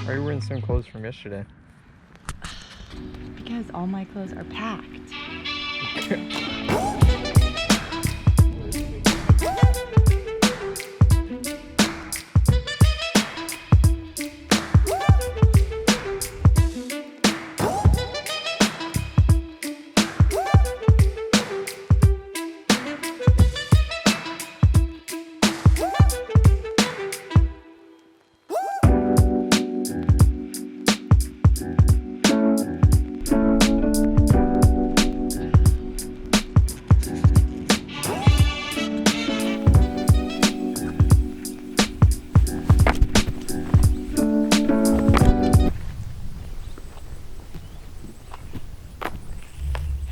Why are you wearing the same clothes from yesterday? Because all my clothes are packed.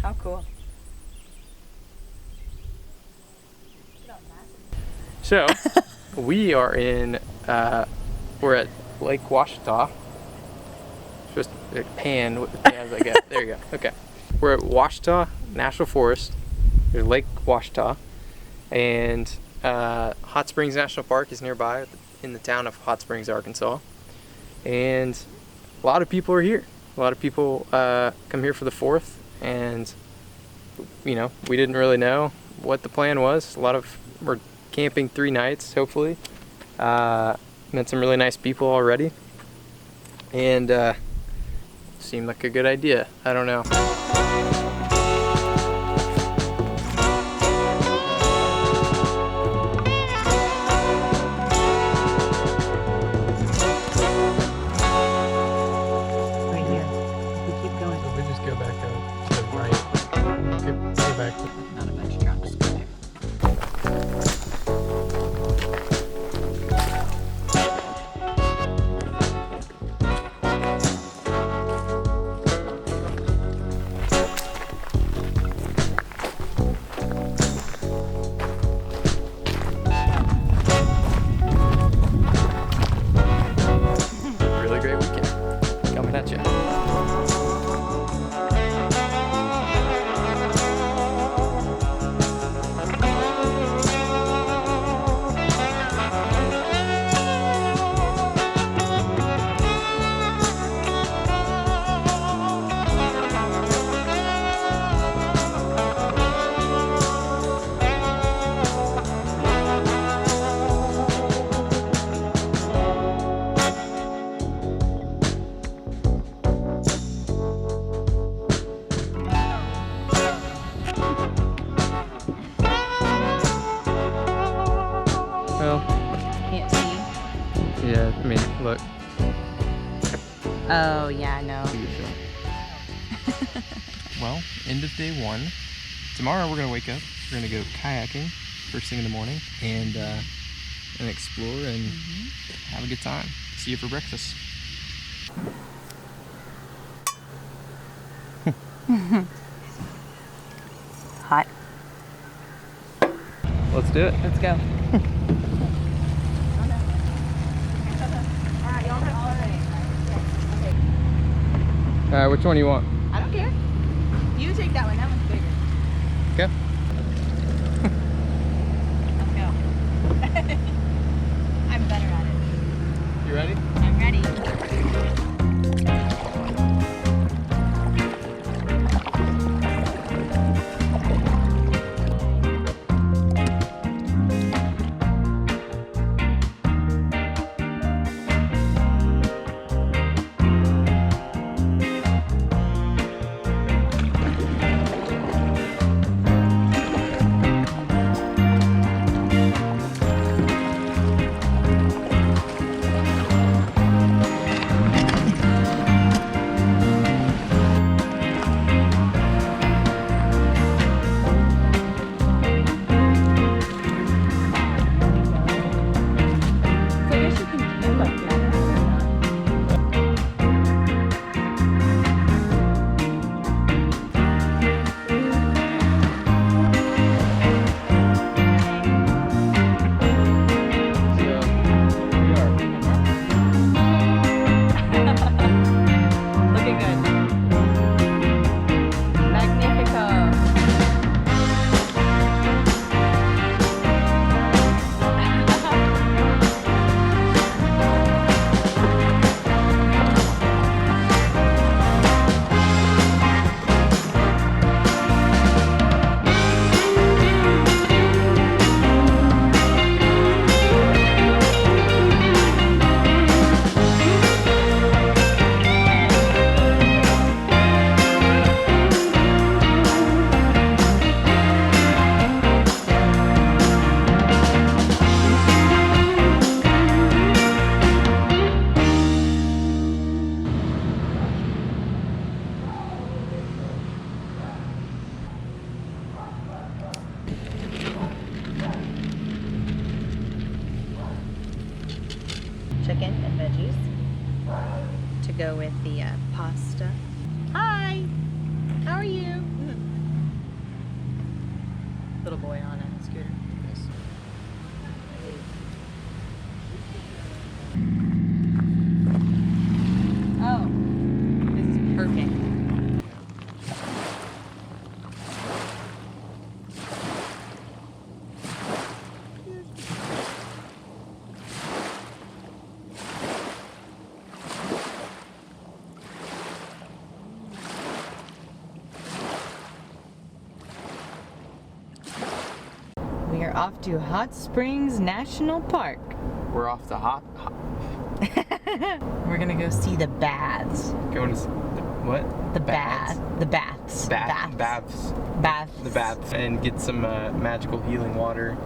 How cool. So, we are we're at Lake Ouachita. Just pan with the pans I get. There you go. Okay. We're at Ouachita National Forest. There's Lake Ouachita. And Hot Springs National Park is nearby in the town of Hot Springs, Arkansas. And a lot of people are here. A lot of people come here for the 4th. And, you know, we didn't really know what the plan was. We're camping 3 nights, hopefully. Met some really nice people already. And seemed like a good idea. I don't know. Right here. We keep going. So we just go back to the right. Go back to... Not a bunch of trucks. Really great weekend coming at you. Well, Can't see. yeah, I mean, look. Oh, yeah, no. Well, end of day 1. Tomorrow we're gonna wake up. We're gonna go kayaking first thing in the morning and explore and have a good time. See you for breakfast. Hot. Let's do it. Let's go. All right, which one do you want? I don't care. You take that one. That one's bigger. Okay. Let's go. I'm better at it. You ready? I'm ready. chicken and veggies to go with the pasta. Hi, how are you? Little boy on a scooter. Oh, this is perfect. We are off to Hot Springs National Park. We're off to We're gonna go see the baths. Going to what? The Baths? baths. Baths. Baths. The baths. And get some magical healing water.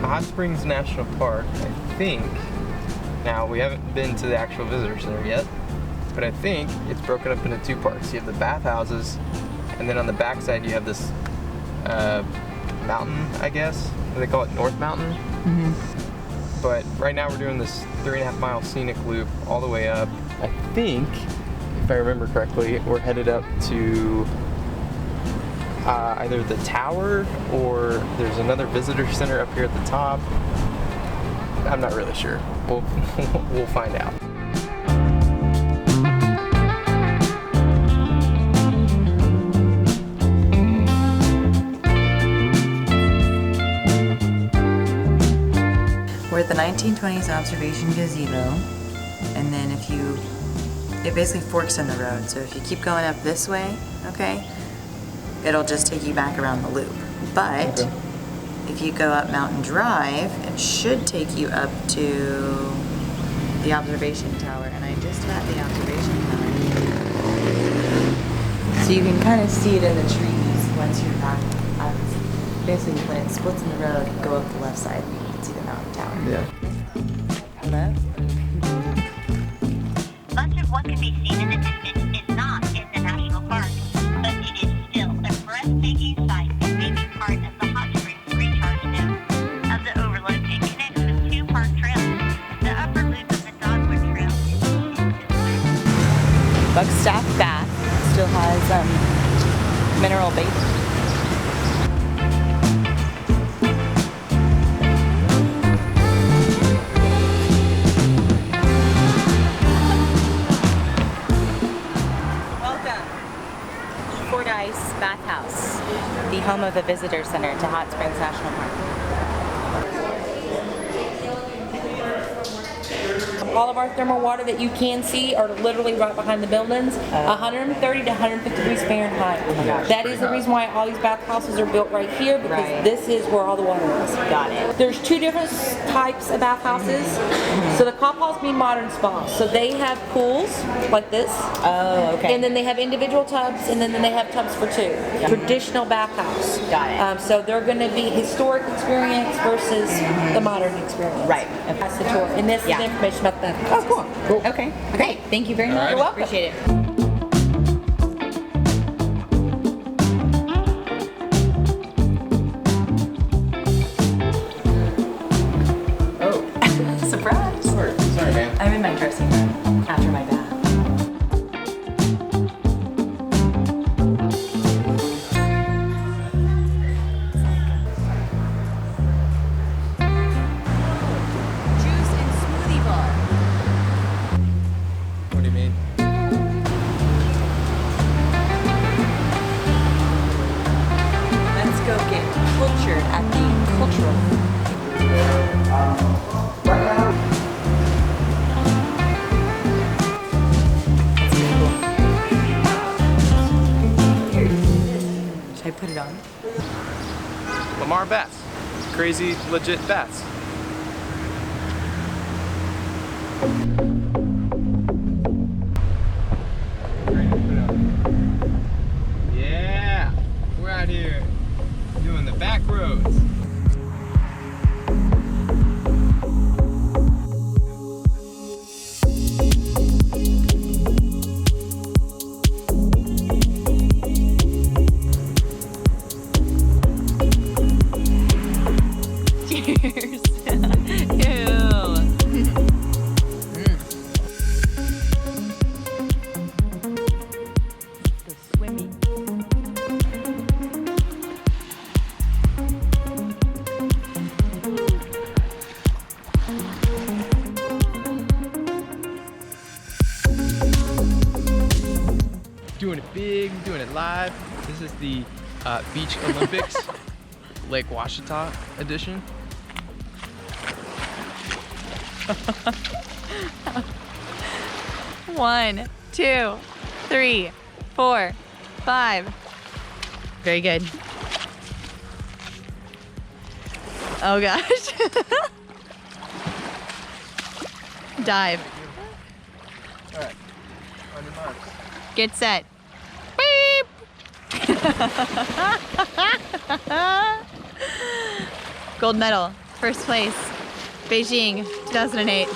Hot Springs National Park, I think, now we haven't been to the actual visitor center yet, but I think it's broken up into two parts. You have the bathhouses, and then on the backside you have this mountain, I guess. They call it North Mountain. Mm-hmm. But right now we're doing this 3.5 mile scenic loop all the way up. I think, if I remember correctly, we're headed up to either the tower or there's another visitor center up here at the top. I'm not really sure. We'll find out. We're at the 1920s observation gazebo, and then it basically forks in the road. So if you keep going up this way, okay, it'll just take you back around the loop. But Okay. if you go up Mountain Drive, it should take you up to the observation tower, and I just got the observation tower. So you can kind of see it in the trees once you're back. Basically, when it splits in the road, go up the left side, and you can see the mountain tower. Yeah. Hello? Much of what can be seen in the distance is not in the national park, but it is still a breathtaking sight and may be part of the hot springs recharge node of the overlook and connects with two park trails. The upper loop of the Dogwood Trail is Bugstaff Bath still has mineral base. Bathhouse, the home of the visitor center to Hot Springs National Park. All of our thermal water that you can see are literally right behind the buildings, 130 to 150 degrees Fahrenheit. Oh my gosh. That is the reason why all these bathhouses are built right here, because Right. this is where all the water is. Got it. There's two different types of bathhouses. So the Coppals mean modern spas. So they have pools like this. Oh, okay. And then they have individual tubs, and then they have tubs for two. Traditional bathhouse. Got it. So they're going to be historic experience versus the modern experience. Right. That's the tour. And this is Yeah. the information about that. Oh, cool. Okay. Great. Thank you very much. You're welcome. Appreciate it. Oh, Surprise. sorry, man. I'm in my dressing room after my bath. Juice and smoothie bar. What do you mean? Let's go get cultured at the cultural. Should I put it on? Lamar Bats. Crazy, legit bats. Yeah, we're out here back roads. Cheers. Ew. Go swimming. Doing it big, doing it live. This is the Beach Olympics, Lake Ouachita edition. One, 2, 3, 4, 5. Very good. Oh gosh. Dive. All right, on your marks. Get set. Beep. Gold medal, first place, Beijing, 2008.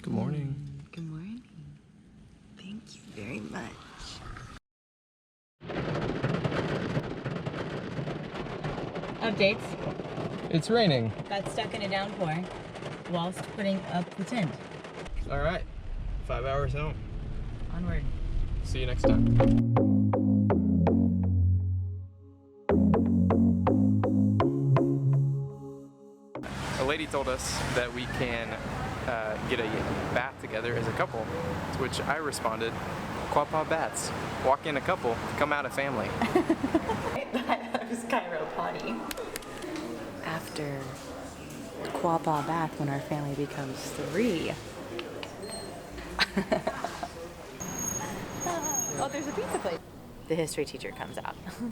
Good morning. Good morning. Thank you very much. Updates. It's raining. Got stuck in a downpour whilst putting up the tent. All right, 5 hours home. Onward. See you next time. A lady told us that we can get a bath together as a couple, to which I responded, Quapaw bats. Walk in a couple, come out a family. That was Cairo potty. After the Quapaw bath, when our family becomes 3. Oh, there's a pizza place. The history teacher comes out.